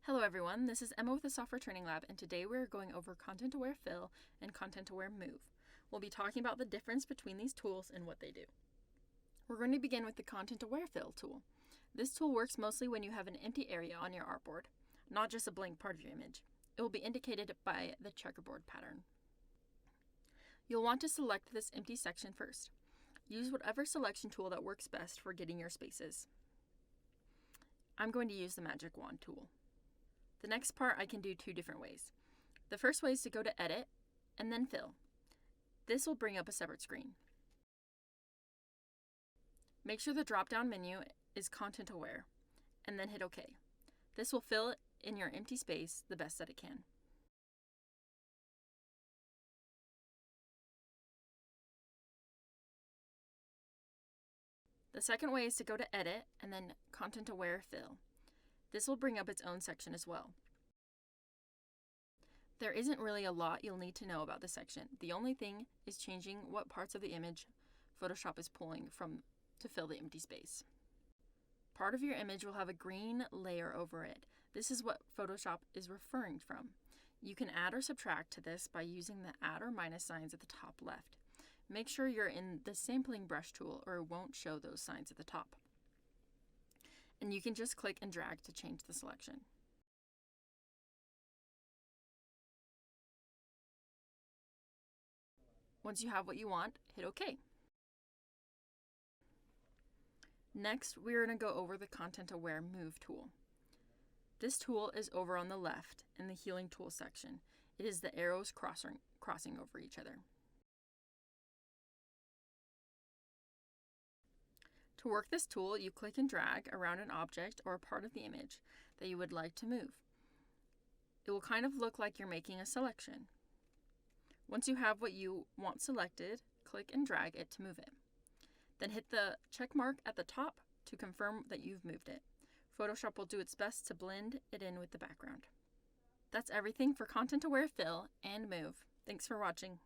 Hello everyone, this is Emma with the Software Training Lab, and today we're going over Content-Aware Fill and Content-Aware Move. We'll be talking about the difference between these tools and what they do. We're going to begin with the Content-Aware Fill tool. This tool works mostly when you have an empty area on your artboard, not just a blank part of your image. It will be indicated by the checkerboard pattern. You'll want to select this empty section first. Use whatever selection tool that works best for getting your spaces. I'm going to use the Magic Wand tool. The next part I can do two different ways. The first way is to go to Edit and then Fill. This will bring up a separate screen. Make sure the drop-down menu is Content Aware and then hit OK. This will fill in your empty space the best that it can. The second way is to go to Edit and then Content Aware Fill. This will bring up its own section as well. There isn't really a lot you'll need to know about this section. The only thing is changing what parts of the image Photoshop is pulling from to fill the empty space. Part of your image will have a green layer over it. This is what Photoshop is referring from. You can add or subtract to this by using the add or minus signs at the top left. Make sure you're in the sampling brush tool or it won't show those signs at the top. And you can just click and drag to change the selection. Once you have what you want, hit OK. Next, we're going to go over the Content Aware Move tool. This tool is over on the left in the Healing Tools section. It is the arrows crossing over each other. To work this tool, you click and drag around an object or a part of the image that you would like to move. It will kind of look like you're making a selection. Once you have what you want selected, click and drag it to move it. Then hit the check mark at the top to confirm that you've moved it. Photoshop will do its best to blend it in with the background. That's everything for Content Aware Fill and Move. Thanks for watching.